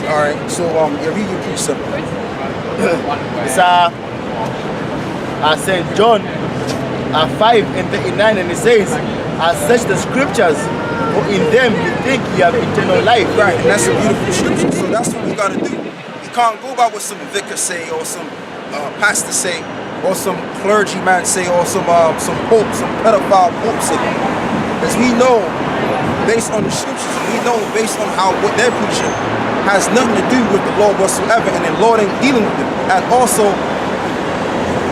All right. So you read your precept. It's St. John 5:39, and it says, search the scriptures, for in them you think you have eternal life. Right, and that's a beautiful scripture. So that's what we gotta do. You can't go by what some vicar say, or some pastor say, or some clergyman say, or some pope, some pedophile pope say. Because we know, based on the scriptures, and we know based on how what they're preaching has nothing to do with the Lord whatsoever, and the Lord ain't dealing with them. And also,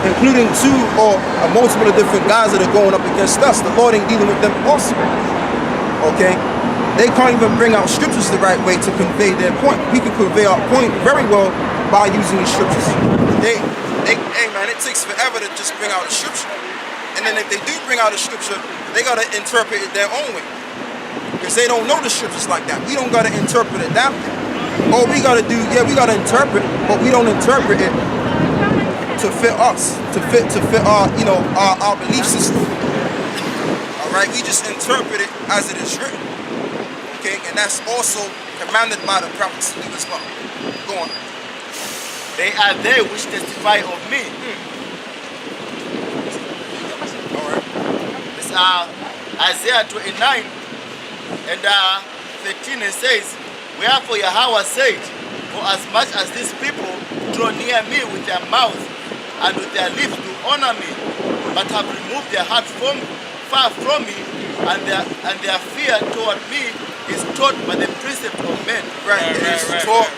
including two or a multiple of different guys that are going up against us, the Lord ain't dealing with them also. Okay? They can't even bring out scriptures the right way to convey their point. We can convey our point very well by using these scriptures. Hey man, it takes forever to just bring out a scripture. And then if they do bring out a scripture, they gotta interpret it their own way. Because they don't know the scriptures like that. We don't gotta interpret it that way. All we gotta do, we gotta interpret, but we don't interpret it to fit us, to fit our, our belief system. All right, we just interpret it as it is written. Okay, and that's also commanded by the prophets to do as well. Go on. They are they which testify of me. All right. It's Isaiah 29 and 13. It says, wherefore Yahweh said, for as much as these people draw near me with their mouth and with their lips to honor me, but have removed their heart far from me, and their fear toward me is taught by the precept of men. Right. It is taught.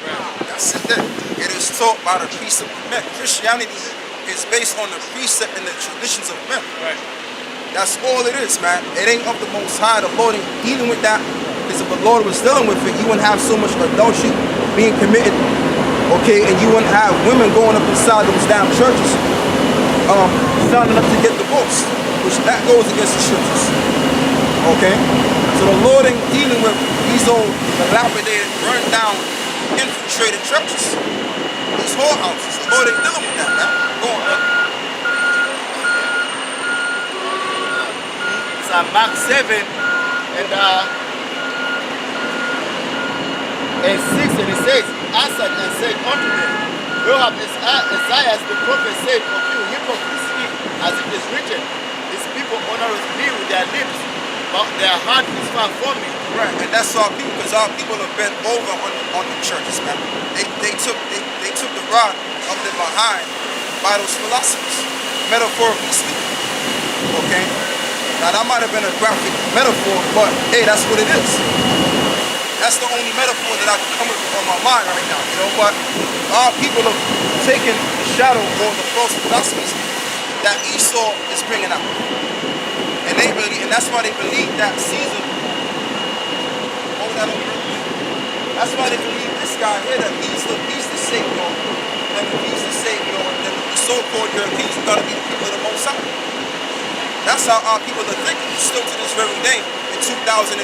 That's it. It is taught by the precept of men. Christianity is based on the precept and the traditions of men. Right. That's all it is, man. It ain't of the Most High. The Lord ain't dealing with that. Because if the Lord was dealing with it, you wouldn't have so much adultery being committed. Okay, and you wouldn't have women going up inside those damn churches, signing up to get divorced, which that goes against the scriptures. Okay, so the Lord ain't dealing with these old dilapidated, burned down, infiltrated churches, these whorehouses. The Lord ain't dealing with that, man. Go on, man. It's Mark 7 and 6, and it says, answered and said unto them, whereof Isaiah the prophet said of you hypocrites, as it is written, these people honoreth me with their lips, but their heart is far from me. Right, and that's our people, because our people have bent over on the churches, man. They took the rod of them behind by those philosophers, metaphorically speaking. Okay? Now that might have been a graphic metaphor, but hey, that's what it is. That's the only metaphor that I can come with on my mind right now, but our people have taken the shadow or the false philosophies that Esau is bringing out. And that's why they believe that Caesar, that's why they believe this guy here, that he's the savior, and if he's the savior, then the so-called Europeans are going to be the people of the Most High. That's how our people are thinking still to this very day in 2018.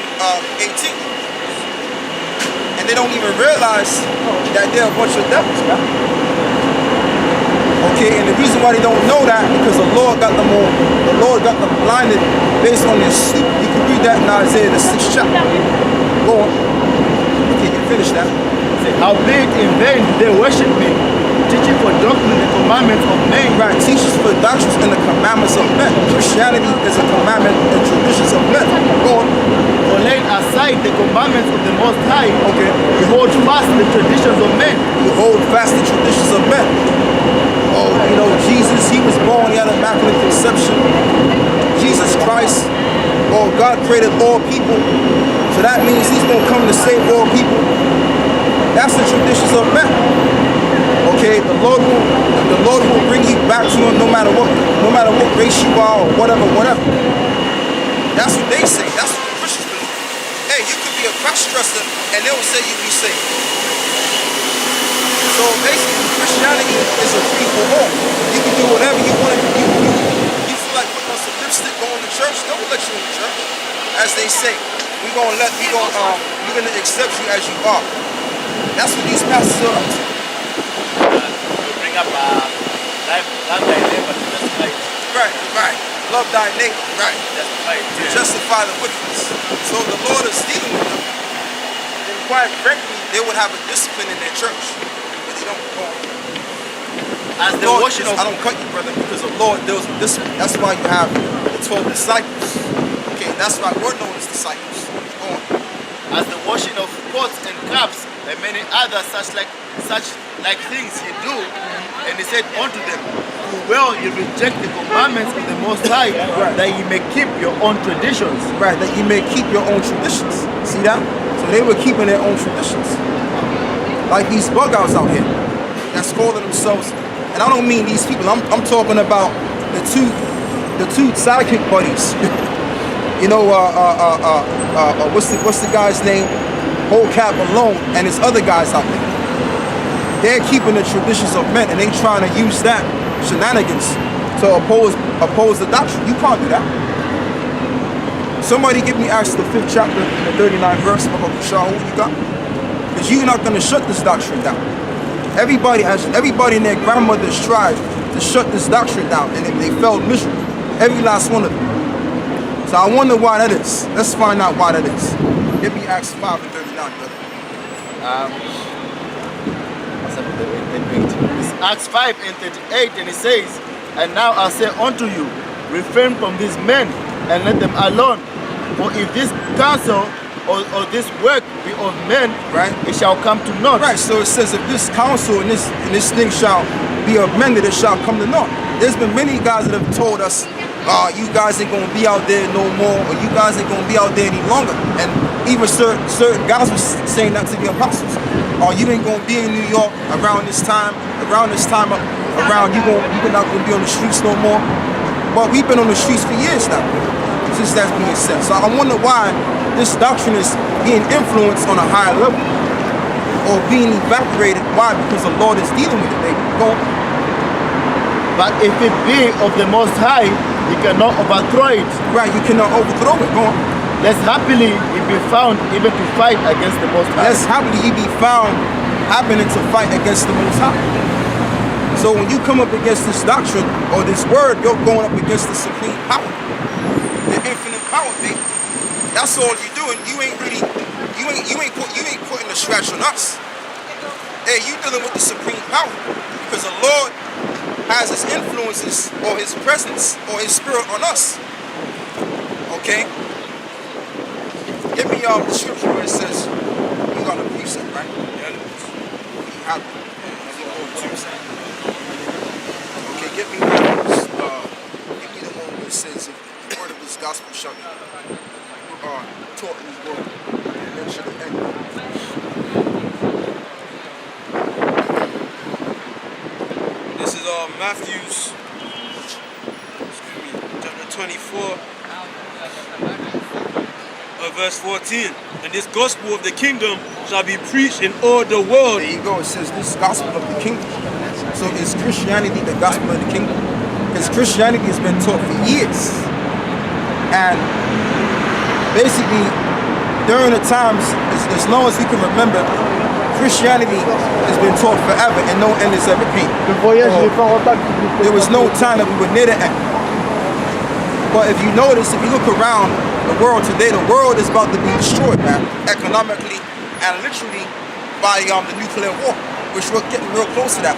And they don't even realize that they're a bunch of devils, man. Okay, and the reason why they don't know that, because the Lord got them blinded based on their sleep. You can read that in Isaiah the 6th chapter. Go on. Okay, you finish that. Howbeit in vain do they worship me, teaching for doctrine the commandments of men. Right, teaches for doctrines and the commandments of men. Christianity is a commandment and traditions of men. Go on. For laying aside the commandments of the Most High, you hold fast the traditions of men. You hold fast the traditions of men. Oh, Jesus, he was born, he had an immaculate conception. Jesus Christ, God created all people. So that means he's going to come to save all people. That's the traditions of men. Okay, the Lord will bring you back to him no matter what race you are or whatever. That's what they say. That's what the Christians believe. Hey, you could be a cross-dresser and they will say you be saved. So basically, Christianity is a free for all. You can do whatever you want to do. You feel like putting on some lipstick, going to church, they will let you in the church. As they say, we're gonna accept you as you are. That's what these pastors are up to. You bring up love thy neighbor to justify it. Right. Love thy neighbor, right. Justify it. To justify the wickedness. So the Lord is dealing with them. And quite frankly, they would have a discipline in their church, but they don't. Go on. As the Lord, washing of I don't cut you, brother, because the Lord deals with discipline. That's why you have the 12 disciples. Okay, that's why we're known as disciples. Go on. as the washing of pots and cups and many other such like things ye do. And he said unto them, full well you reject the commandments of the Most High, that ye may keep your own traditions. Right, that you may keep your own traditions. See that? So they were keeping their own traditions. Like these bug outs out here that's calling themselves, and I don't mean these people, I'm talking about the two sidekick buddies. You know, what's the guy's name? Whole Cap Alone and his other guys out there. They're keeping the traditions of men and they trying to use that shenanigans to oppose the doctrine. You can't do that. Somebody give me Acts the 5th chapter, the 39th verse, who you got? Because you're not going to shut this doctrine down. Everybody in their grandmother's tried to shut this doctrine down and they failed miserably. Every last one of them. So I wonder why that is. Let's find out why that is. Give me Acts 5 and 39, brother. It's Acts 5 and 38, and it says, and now I say unto you, refrain from these men and let them alone. For if this counsel or this work be of men, right, it shall come to naught. Right, so it says if this counsel and this thing shall be of men, that it shall come to naught. There's been many guys that have told us, you guys ain't gonna be out there no more, or you guys ain't gonna be out there any longer. And even certain guys were saying that to the apostles. You ain't gonna be in New York around this time, you're not gonna be on the streets no more. But we've been on the streets for years now, since that's being said. So I wonder why this doctrine is being influenced on a higher level, or being evaporated. Why? Because the Lord is dealing with it. They go. But if it be of the Most High, you cannot overthrow it. Right, you cannot overthrow it. Go on. Lest happily it be found even to fight against the Most High. Lest happily he be found happening to fight against the Most High. So when you come up against this doctrine or this word, you're going up against the supreme power, the infinite power, baby. That's all you're doing. You ain't putting the scratch on us. Hey, you dealing with the supreme power, because the Lord has his influences or his presence or his spirit on us. Okay? Give me the scripture where it says you got a precept, right? Yeah. You have it. Okay, give me the one where it says the word of this gospel shall be taught in his word. And should end. This is Matthew's, chapter 24, verse 14. And this gospel of the kingdom shall be preached in all the world. There you go. It says this gospel of the kingdom. So is Christianity the gospel of the kingdom? Because Christianity has been taught for years. And basically, during the times, as long as we can remember, Christianity has been taught forever and no end has ever came. There was no time that we were near the end. But if you notice, if you look around the world today, the world is about to be destroyed, man, economically and literally by the nuclear war, which we're getting real close to that.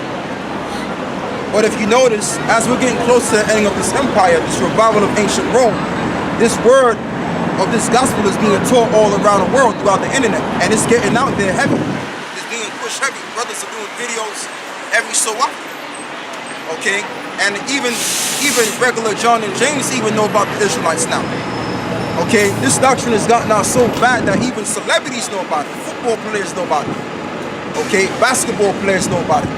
But if you notice, as we're getting close to the ending of this empire, this revival of ancient Rome, this word of this gospel is being taught all around the world throughout the internet, and it's getting out there heavy. It's being pushed heavy. Brothers are doing videos every so often. Okay, and even regular John and James even know about the Israelites now. Okay, this doctrine has gotten out so bad that even celebrities know about it. Football players know about it. Okay, basketball players know about it.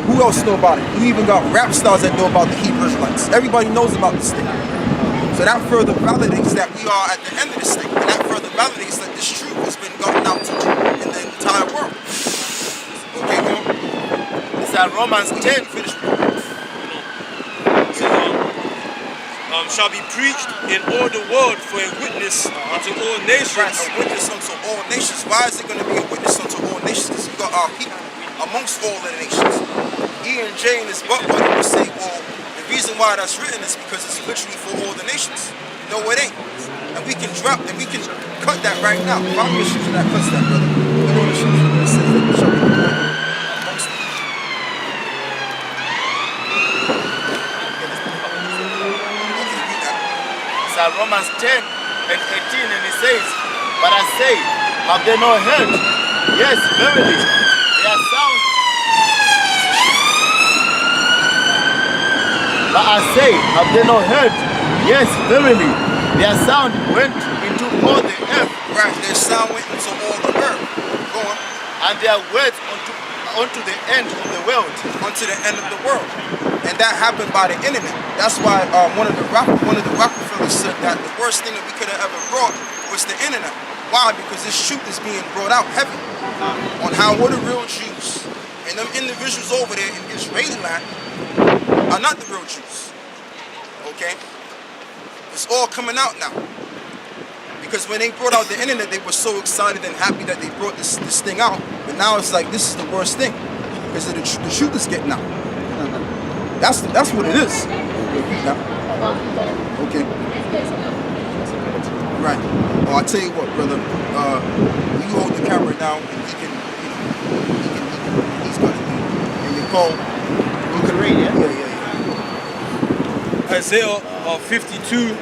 Who else know about it? You even got rap stars that know about the Hebrew Israelites. Everybody knows about this thing. So that further validates that we are at the end of this thing. And that further validates that this truth has been gotten out to in the entire world. Okay, go on. It's at Romans 10. Finish. Shall be preached in all the world for a witness unto all nations. Right, a witness unto all nations. Why is it going to be a witness unto all nations? Because you got our people amongst all the nations. E and J and his butt buddy will say, well, the reason why that's written is because it's literally for all the nations. No, it ain't. And we can cut that right now. Promise you that cuts that, brother. we know the scripture where it says that we shall be amongst them. Okay, read that. It's Romans 10 and 18, and it says, but I say, have they not heard? Yes, verily, their sound. But I say, have they not heard? Yes, verily, their sound went into all the earth, Right, their sound went into all the earth. Go on. and their words unto the end of the world. Unto the end of the world. And that happened by the internet. That's why one of the Rockefellers said that the worst thing that we could have ever brought was the internet. Why? Because this truth is being brought out heavy on how we're the real Jews. And them individuals over there in Israeli land are not the real Jews. Okay? It's all coming out now. Because when they brought out the internet, they were so excited and happy that they brought this thing out. But now it's like, this is the worst thing. Because the truth is getting out. That's what it is. Okay. Right. Oh, I'll tell you what, brother. You hold the camera down and he can, he's got it. And Nicole, you can read it. Yeah. Isaiah 52,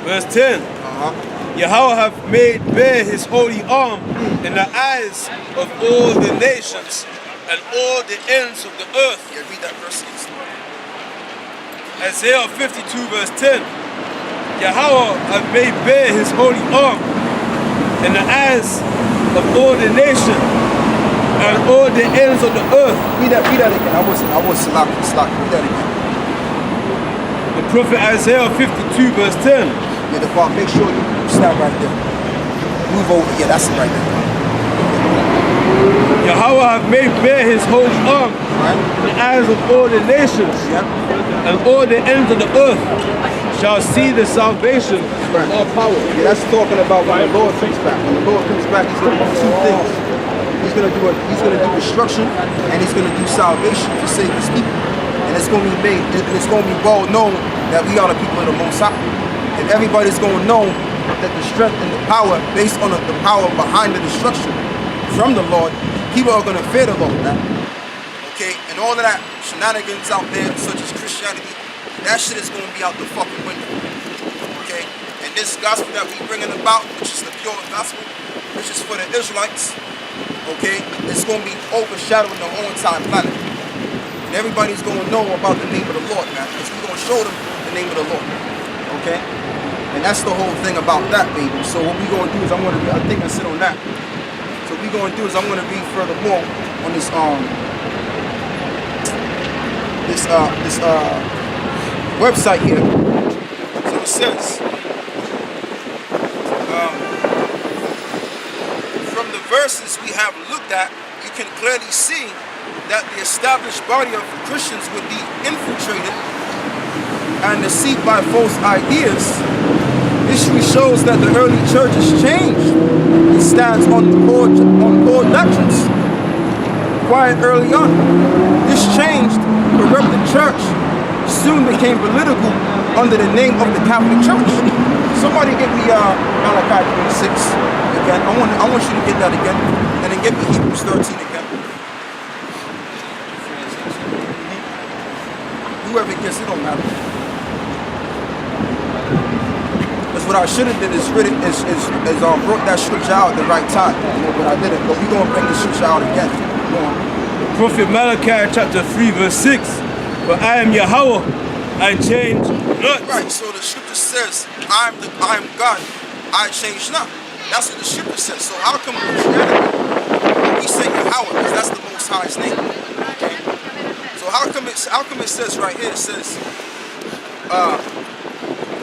verse 10. Uh-huh. Yahweh hath made bare his holy arm in the eyes of all the nations and all the ends of the earth. Yeah, read that verse. Isaiah 52, verse 10. Yahweh hath made bare his holy arm in the eyes of all the nations and all the ends of the earth. Read that again. I was slack. Read that again. The prophet Isaiah 52, verse 10. Yeah, the bar. Make sure you stand right there. Move over. Yeah, that's it right there. Yahweh hath made bare his holy arm Right? in the eyes of all the nations, Yeah. and all the ends of the earth shall see the salvation Right. of our power. Yeah, that's talking about when the Lord comes back. When the Lord comes back, he's gonna do two things. He's gonna do destruction and he's gonna do salvation to save his people. And it's gonna be well known that we are the people of the Most High. And everybody's gonna know that the strength and the power based on the power behind the destruction from the Lord, people are gonna fear the Lord, man. Okay, and all of that shenanigans out there, such as Christianity, that shit is gonna be out the fucking window. Okay, and this gospel that we bringing about, which is the pure gospel, which is for the Israelites, okay, it's gonna be overshadowing the whole entire planet. And everybody's gonna know about the name of the Lord, man, because we're gonna show them the name of the Lord. Okay, and that's the whole thing about that, baby. So what we're gonna do is I think I sit on that. So what we're gonna do is I'm gonna read furthermore on this website here. So it says, from the verses we have looked at, you can clearly see that the established body of Christians would be infiltrated and deceived by false ideas. History shows that the early church has changed and stands on core doctrines quite early on. This changed, corrupted church soon became political under the name of the Catholic Church. Somebody get me Malachi 26 again. I want you to get that again, and then get me Hebrews 13 again. Whoever gets it, don't matter. Because what I should have did is brought that scripture out at the right time. You know, but I didn't. But we're gonna bring the scripture out again. Go on. Prophet Malachi chapter 3, verse 6. For I am Yahweh, I change not. Right, so the scripture says, I am God, I change not. That's what the scripture says. So how come we say Yahweh, because that's the Most High's name. Okay? So how come it says right here, it says,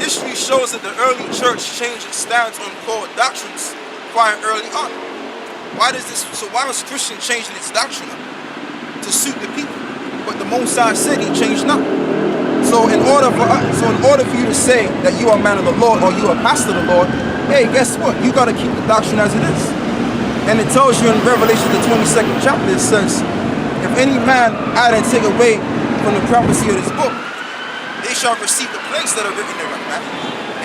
history shows that the early church changed its stance on core doctrines quite early on. Why was Christian changing its doctrine up? To suit the people. But the Most High said he changed not. So in order for you to say that you are a man of the Lord or you are a pastor of the Lord, hey, guess what? You got to keep the doctrine as it is. And it tells you in Revelation the 22nd chapter, it says, if any man add and take away from the prophecy of this book, they shall receive the plagues that are written therein, man.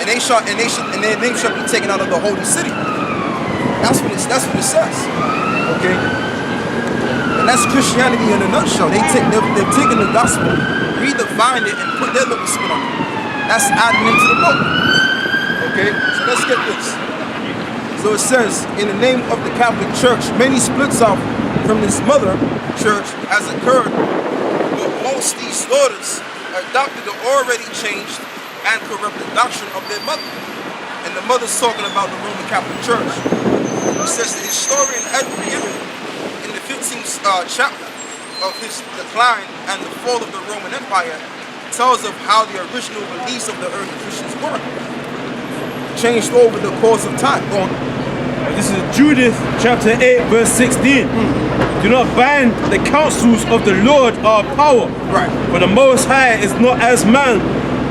And their name shall be taken out of the holy city. That's what it says. Okay? And that's Christianity in a nutshell. They've taken the gospel, redefined it, and put their little spin on it. That's adding into the book. Okay? So let's get this. So it says, in the name of the Catholic Church, many splits off from this mother church has occurred, but most these daughters adopted the already changed and corrupted doctrine of their mother. And the mother's talking about the Roman Catholic Church. It says the historian Edward Gibbon, in the 15th chapter of his decline and the fall of the Roman Empire, tells of how the original beliefs of the early Christians were changed over the course of time. Go on. This is Judith chapter 8 verse 16. Do not bind the counsels of the Lord our power. Right. For the Most High is not as man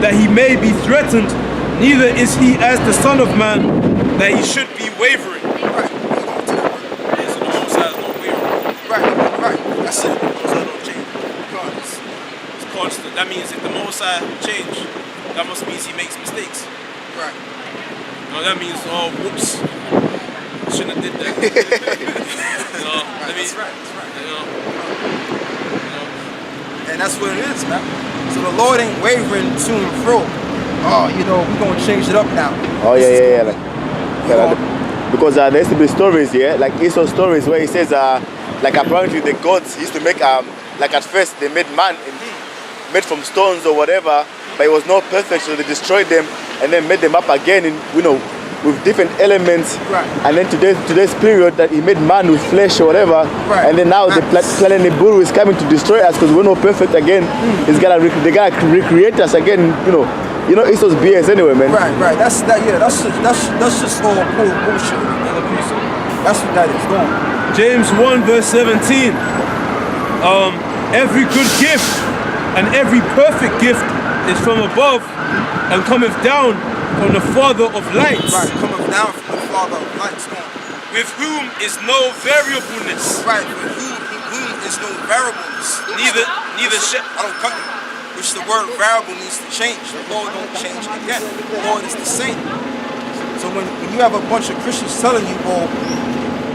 that he may be threatened, neither is he as the Son of Man that he should be wavering. Right. Yeah, so the Most High is not wavering. Right. That's it. So don't change. It's constant. That means if the Most High change, that must mean he makes mistakes. Right. No, that means, oh, whoops. Shouldn't have did that. You know, That's right. You know, And that's what it is, man. So the Lord ain't wavering to and fro. Oh, we're gonna change it up now. Oh yeah. Because there used to be stories, like Esau stories where he says, like apparently the gods used to make, like at first they made man made from stones or whatever, but it was not perfect, so they destroyed them and then made them up again in, with different elements. Right. And then today's period that he made man with flesh or whatever. Right. And then now the planet Nibiru is coming to destroy us because we're not perfect again. They gotta recreate us again. Esau's BS anyway, man. Right. That's just all bullshit. That's what that is. Go on. James 1 verse 17. Every good gift and every perfect gift is from above and cometh down from the Father of lights. Right, coming down from the Father of lights. Go on. With whom is no variableness. Right, with whom is no variableness. Neither shall. I don't cut you. Which the word variable needs to change. The Lord don't change again. The Lord is the same. So when you have a bunch of Christians telling you, well,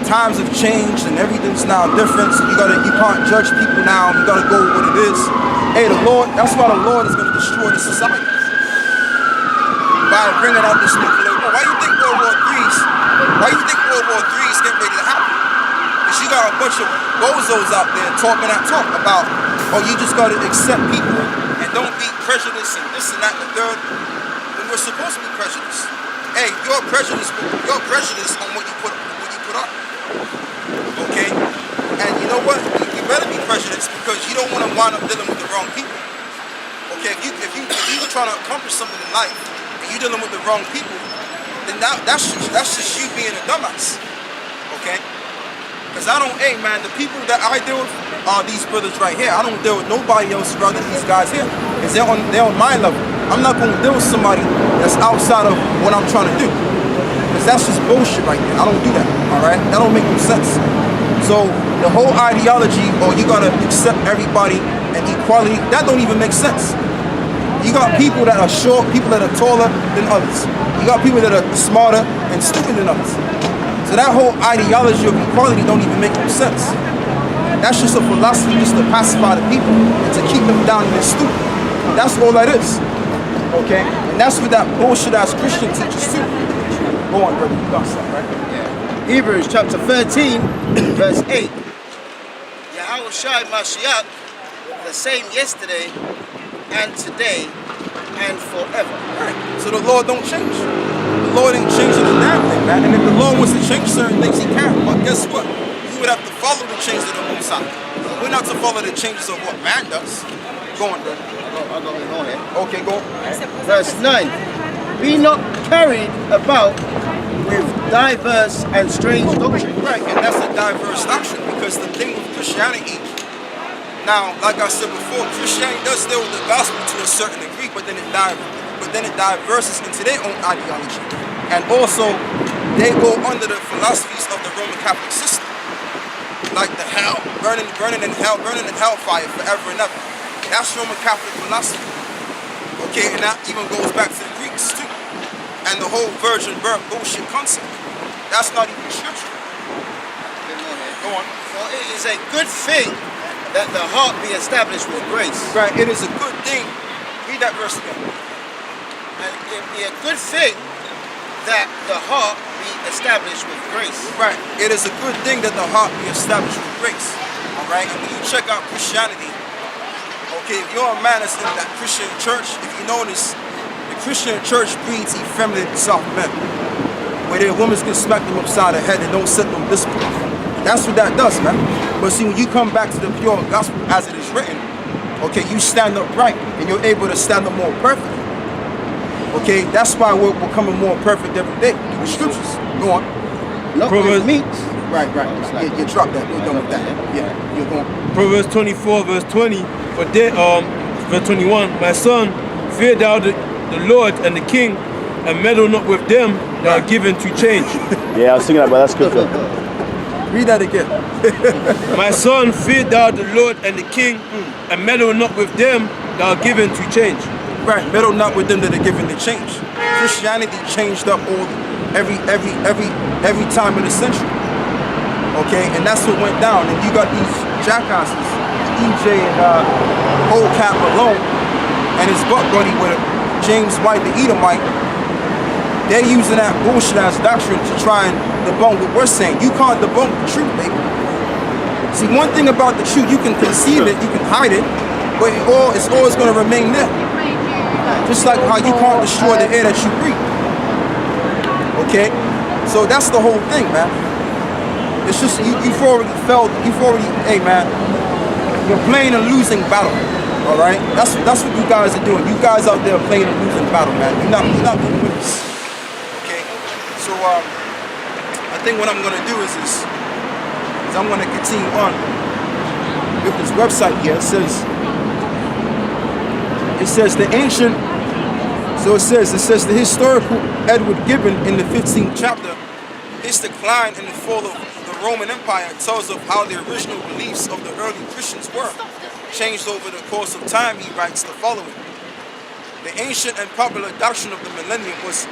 times have changed and everything's now different, so you can't judge people now, you gotta go with what it is. Hey, that's why the Lord is gonna destroy the society. By bringing out this nuclear war. Why you think World War III is getting ready to happen? Because you got a bunch of bozos out there talking that talk about, you just gotta accept people and don't be prejudiced and this and that and the third. When we're supposed to be prejudiced. Hey, you're prejudiced on what you put up. Okay? And you know what? You better be prejudiced because you don't want to wind up dealing with the wrong people. Okay, if you're trying to accomplish something in life and you're dealing with the wrong people, then that's just you being a dumbass. Okay? Because the people that I deal with are these brothers right here. I don't deal with nobody else rather than these guys here. Because they're on my level. I'm not going to deal with somebody that's outside of what I'm trying to do. Because that's just bullshit right there. I don't do that, all right? That don't make no sense. So the whole ideology, you got to accept everybody and equality, that don't even make sense. You got people that are short, people that are taller than others. You got people that are smarter and stupid than others. So that whole ideology of equality don't even make no sense. That's just a philosophy just to pacify the people and to keep them down in their stupid. That's all that is. Okay? And that's what that bullshit ass Christian teaches too. Go on, brother. You got something, right? Yeah. Hebrews chapter 13, verse 8. Yahweh Shai Mashiach, the same yesterday and today and forever. Right. So the Lord don't change. The Lord ain't changing a damn thing, man. And if the Lord wants to change certain things, he can. But guess what? You would have to follow the changes of the Most High. We're not to follow the changes of what man does. Go on, brother. I'll go here. Okay, go. Verse 9. Be not carried about with diverse and strange doctrine. Right, and that's a diverse doctrine because the thing with Christianity, now, like I said before, Christianity does deal with the gospel to a certain degree, but then it diverses into their own ideology. And also, they go under the philosophies of the Roman Catholic system. Like the hell, burning in hellfire forever and ever. That's Roman Catholic philosophy. Okay, and that even goes back to the Greeks too. And the whole virgin birth bullshit concept. That's not even scripture. Go on. For it is a good thing that the heart be established with grace. Right. It is a good thing. Read that verse again. And it be a good thing that the heart be established with grace. Right. It is a good thing that the heart be established with grace. All right. And when you check out Christianity, okay, if you're a man that's in that Christian church, if you notice, the Christian church breeds effeminate, soft men, where their women can smack them upside the head and don't set them discipline. That's what that does, man. But see, when you come back to the pure gospel as it is written, okay, you stand up right and you're able to stand up more perfect. Okay, that's why we're becoming more perfect every day through the scriptures. Go on. Not Proverbs- with meats. Right. You dropped that. You're done with that. Yeah, you're going. Proverbs 24, verse 20, verse 21, my son, fear thou the Lord and the king, and meddle not with them that are given to change. Yeah, I was thinking about that scripture. Read that again. My son, fear thou the Lord and the king, and meddle not with them that are given to change. Right, meddle not with them that are given the change. Christianity changed up every time in the century. Okay, and that's what went down. And you got these jackasses, EJ and Old Cap Malone and his butt buddy with James White, the Edomite. They're using that bullshit as doctrine to try and debunk what we're saying. You can't debunk the truth, baby. See, one thing about the truth, you can conceal it, you can hide it, but it's always going to remain there. Just like how you can't destroy the air that you breathe. Okay? So that's the whole thing, man. It's just, you've already, hey man, you're playing a losing battle. Alright? That's what you guys are doing. You guys out there playing a losing battle, man. You're not going to win this. Okay? So, I think what I'm going to do is I'm going to continue on with this website here. It says the ancient, so it says the historical Edward Gibbon in the 15th chapter, his decline and the fall of the Roman Empire tells of how the original beliefs of the early Christians were changed over the course of time. He writes the following: the ancient and popular doctrine of the millennium was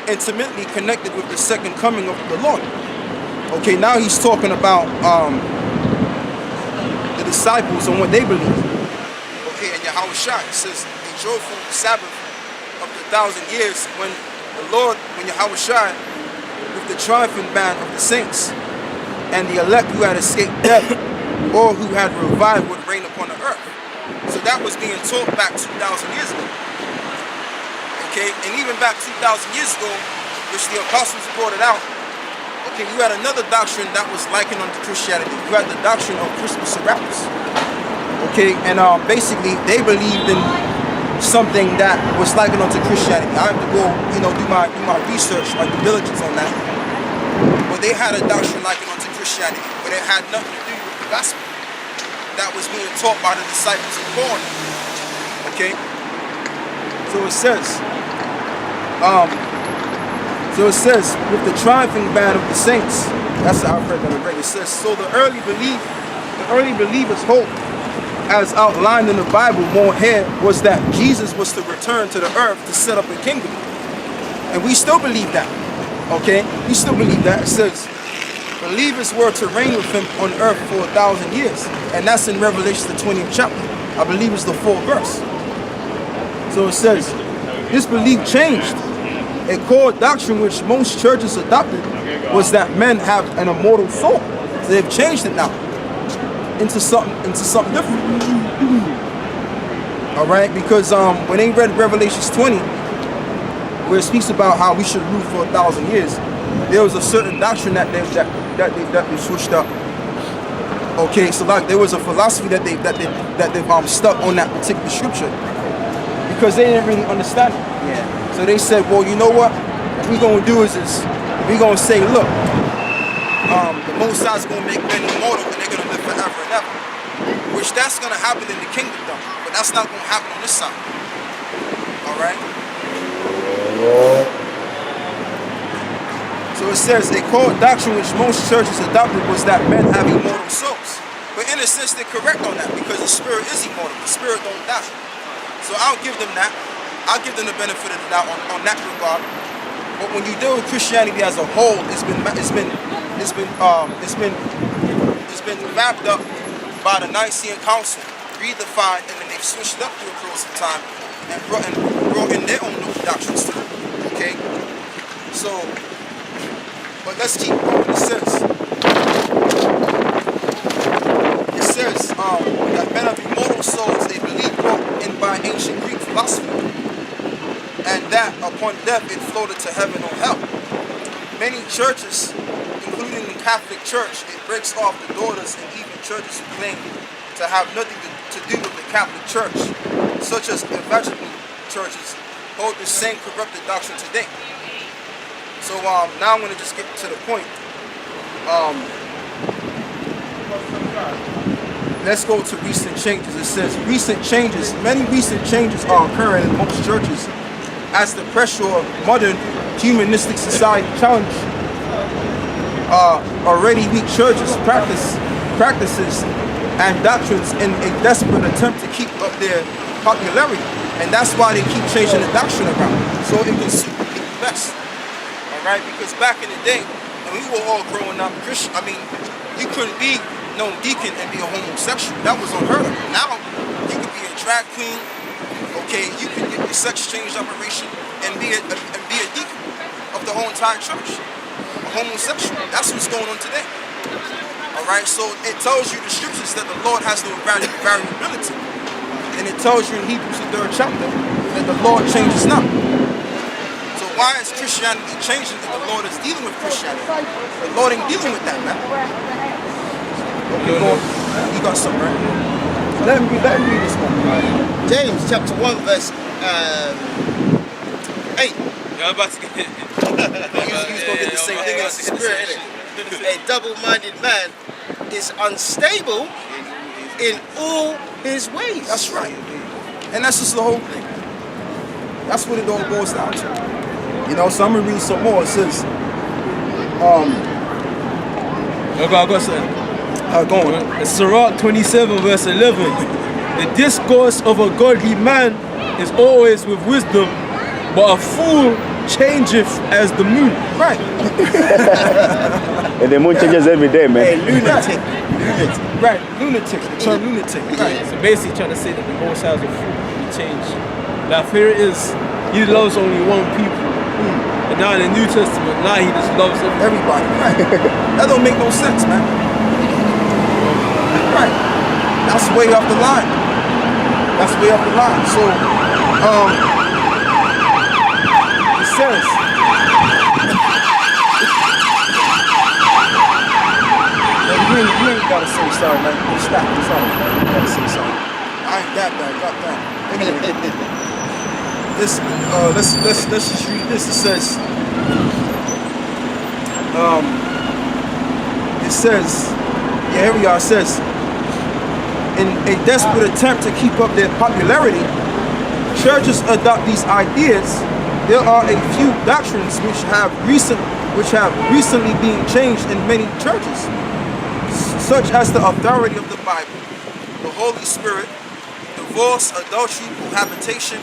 intimately connected with the second coming of the Lord. Okay, now he's talking about the disciples and what they believe. Okay, and Yahushua says a joyful Sabbath of the 1,000 years when Yahushua with the triumphant band of the saints and the elect who had escaped death or who had revived would reign upon the earth. So that was being taught back 2,000 years ago. Okay, and even back 2,000 years ago, which the apostles brought it out, okay, you had another doctrine that was likened unto Christianity. You had the doctrine of Christmas Serapis. Okay, and basically they believed in something that was likened unto Christianity. I have to go, do my research, my due diligence on that. But they had a doctrine likened unto Christianity, but it had nothing to do with the gospel that was being taught by the disciples of Paul. Okay, so it says, with the triumphing band of the saints. That's how I've heard that already. It says, so the early believers' hope, as outlined in the Bible more here, was that Jesus was to return to the earth to set up a kingdom. And we still believe that. Okay? We still believe that. It says, believers were to reign with him on earth for 1,000 years. And that's in Revelation the 20th chapter. I believe it's the 4th verse. So it says, this belief changed. A core doctrine which most churches adopted was that men have an immortal soul. So they've changed it now into something different. All right, because when they read Revelations 20, where it speaks about how we should rule for 1,000 years, there was a certain doctrine that they switched up. Okay, so like there was a philosophy that they've stuck on that particular scripture because they didn't really understand it. Yeah. So they said, well, you know what? What we're gonna do is we're gonna say, look, the Most High is gonna make men immortal and they're gonna live forever and ever. Which that's gonna happen in the kingdom, but that's not gonna happen on this side. All right. So it says a core doctrine which most churches adopted was that men have immortal souls. But in a sense, they're correct on that because the spirit is immortal. The spirit don't die. So I'll give them that. I'll give them the benefit of the doubt on that regard. But when you deal with Christianity as a whole, it's been wrapped up by the Nicene Council, redefined, and then they've switched up through a course of time and brought in their own doctrines to it. Okay? So, but let's keep going. It says that men of immortal souls they believe brought in by ancient Greek philosophy, and that upon death it floated to heaven or hell. Many churches, including the Catholic Church, it breaks off the daughters and even churches who claim to have nothing to do with the Catholic Church, such as evangelical churches, hold the same corrupted doctrine today. So now I'm going to just get to the point. Let's go to recent changes. It says many recent changes are occurring in most churches as the pressure of modern humanistic society challenge already weak churches practices and doctrines in a desperate attempt to keep up their popularity. And that's why they keep changing the doctrine around, so it can suit the people best. Alright, because back in the day, when we were all growing up Christian, you couldn't be no deacon and be a homosexual. That was unheard of. Now, you could be a drag queen, okay, you can get your sex change operation and be a deacon of the whole entire church. A homosexual. That's what's going on today. Alright, so it tells you the scriptures that the Lord has no variability. And it tells you in Hebrews the 3rd chapter that the Lord changes not. So why is Christianity changing if the Lord is dealing with Christianity? The Lord ain't dealing with that, man. Okay, Lord, you got something, right? Let me read this one. James chapter 1 verse 8. Yeah, I'm about to get hit. He's going to get the same thing as the spirit. A double-minded man is unstable in all his ways. That's right. And that's just the whole thing. That's what it all boils down to. You know, so I'm going to read some more. It says, I got something. go on. It's Sirach 27 verse 11. The discourse of a godly man is always with wisdom, but a fool changeth as the moon. Right. And the moon changes every day, man. A lunatic. Right. Lunatic. The term lunatic. Right. So basically trying to say that the Most High is a fool. He changed. Now here it is. He loves only one people. And now in the New Testament, now he just loves everybody. Everybody. Right. That don't make no sense, man. Right. That's way off the line. That's way off the line. So, it says, you ain't gotta say sorry, man. Stop. Sorry, man. You gotta say sorry. I ain't that bad. Got that. Anyway, let's just read this. It says, here we are. It says, in a desperate attempt to keep up their popularity, churches adopt these ideas. There are a few doctrines which have recently been changed in many churches, such as the authority of the Bible, the Holy Spirit, divorce, adultery, cohabitation,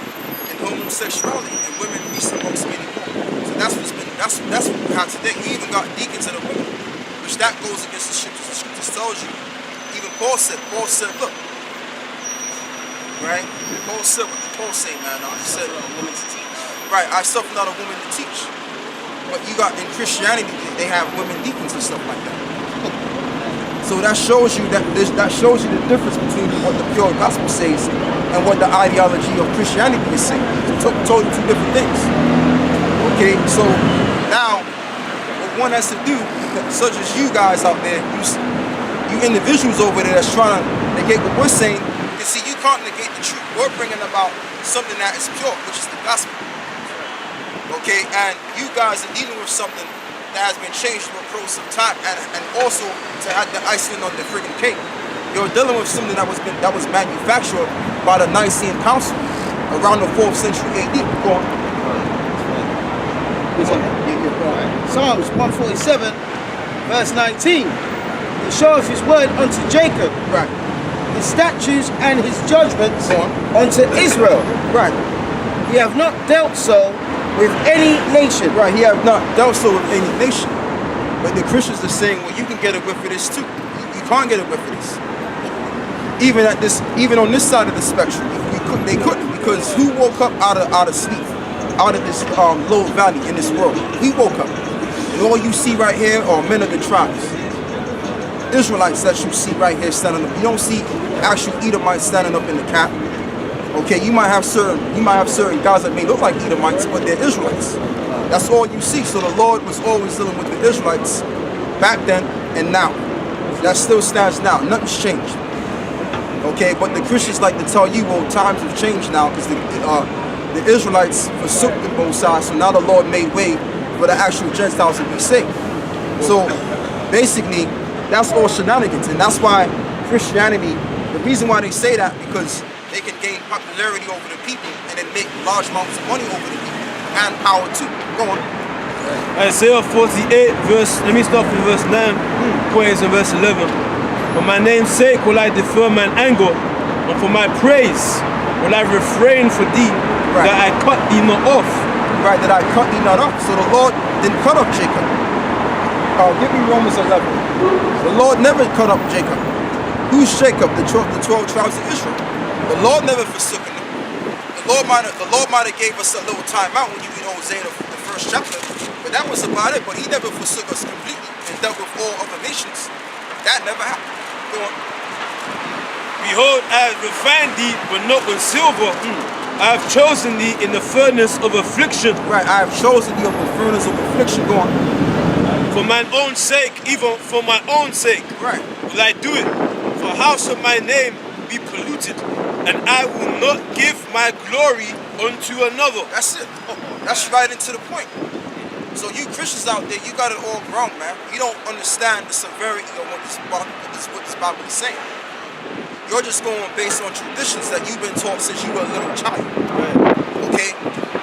and homosexuality, and women least amongst many more. So that's what we have today. We even got deacons of the women, which that goes against the scriptures. The scriptures tells you. Even Paul said, look, right? Paul said what Paul say, man. He said, right, I suffer not a woman to teach. But you got in Christianity, they have women deacons and stuff like that. So that shows you the difference between what the pure gospel says and what the ideology of Christianity is saying. It's totally two different things. Okay, so now what one has to do, such as you guys out there, you individuals over there that's trying to negate what we're saying, you see, you can't negate the truth. We're bringing about something that is pure, which is the gospel. Okay, and you guys are dealing with something that has been changed for a course of time, and also to add the icing on the friggin' cake, you're dealing with something that was manufactured by the Nicene Council around the 4th century AD. Go on. Psalms 147, verse 19. He shows his word unto Jacob, Right. his statutes and his judgments Go on. unto Israel. Right. He have not dealt so with any nation. Right. He have not dealt so with any nation. But the Christians are saying, well, you can get away with this too. You can't get away with this. Even on this side of the spectrum, they couldn't, because who woke up out of sleep, out of this low valley in this world? We woke up, and all you see right here are men of the tribes, Israelites that you see right here standing up. You don't see actual Edomites standing up in the camp. Okay, you might have certain guys that may look like Edomites, but they're Israelites. That's all you see. So the Lord was always dealing with the Israelites back then and now. That still stands now. Nothing's changed. Okay, but the Christians like to tell you, well, times have changed now because the Israelites forsook the Most High, so now the Lord made way for the actual Gentiles to be saved. So basically, that's all shenanigans, and that's why Christianity, the reason why they say that, because they can gain popularity over the people and then make large amounts of money over the people and power too. Go on. Isaiah 48 verse, let me start from verse 9, praise in verse 11. For my name's sake will I defer mine anger, and for my praise will I refrain for thee, Right. that I cut thee not off. Right, that I cut thee not off. So the Lord didn't cut off Jacob. Give me Romans 11. The Lord never cut up Jacob. Who's Jacob? The 12 tribes of Israel. The Lord never forsook them. The Lord might have gave us a little time out when you read Hosea, the first chapter, but that was about it. But He never forsook us completely and dealt with all other nations. That never happened. Go on. Behold, I have refined thee, but not with silver. I have chosen thee in the furnace of affliction. Right, I have chosen thee of the furnace of affliction. Go on. For mine own sake, even for my own sake, Right. will I do it. For how shall my name be polluted? And I will not give my glory unto another. That's it. That's right into the point. So you Christians out there, you got it all wrong, man. You don't understand the severity of what this Bible is saying. You're just going based on traditions that you've been taught since you were a little child. Okay?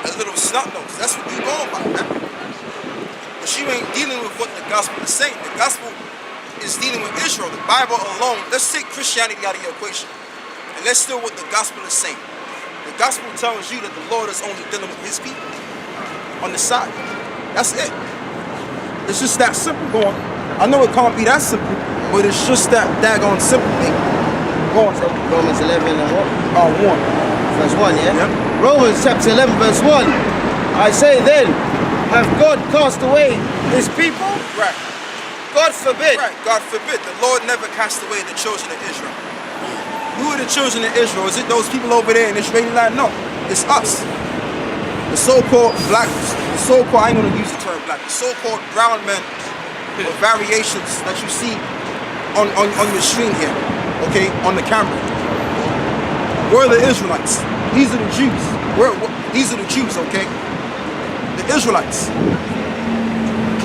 A little snot nose. That's what you're going by, man. But you ain't dealing with what the gospel is saying. The gospel is dealing with Israel. The Bible alone. Let's take Christianity out of your equation. And let's deal with what the gospel is saying. The gospel tells you that the Lord is only dealing with His people on the side. That's it. It's just that simple. Go on. I know it can't be that simple, but it's just that daggone simple thing. Go on, bro. Romans 11 and what? 1. Verse 1, yeah? Yep. Romans chapter 11 verse 1. I say then, have God cast away His people? Right. God forbid. Right. God forbid. The Lord never cast away the children of Israel. Who are the children of Israel? Is it those people over there in Israeli land? No. It's us. The so-called black, I ain't gonna use the term black, the so-called brown men with variations that you see on your screen here, okay, on the camera. We're the Israelites. These are the Jews. These are the Jews, okay? The Israelites.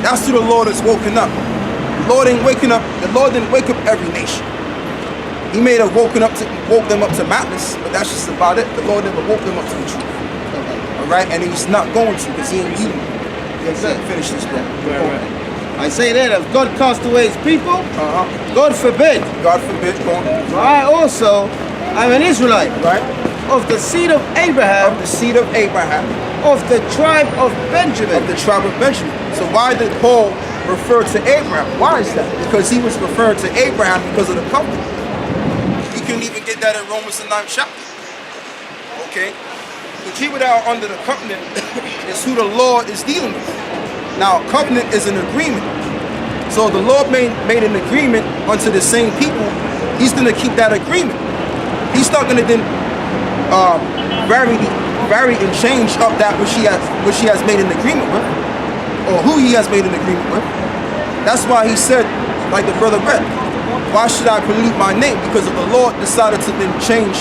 That's who the Lord has woken up. The Lord ain't waking up. The Lord didn't wake up every nation. He may have woke them up to madness, but that's just about it. The Lord never woke them up to the truth. Right, and He's not going to, because He ain't leaving. Yes, sir. Finish this, bro. I say then, if God cast away His people, God forbid. God forbid. Go on. For I also am an Israelite, Right, of the seed of Abraham, of the seed of Abraham, of the tribe of Benjamin. of the tribe of Benjamin. So why did Paul refer to Abraham? Why is that? Because he was referring to Abraham because of the covenant. You can even get that in Romans the 9th chapter. Okay. The people that are under the covenant is who the Lord is dealing with. Now, covenant is an agreement. So the Lord made an agreement unto the same people. He's going to keep that agreement. He's not going to then vary and change up that which he has made an agreement with, or who He has made an agreement with. That's why He said, like the brother read, why should I pollute my name? Because if the Lord decided to then change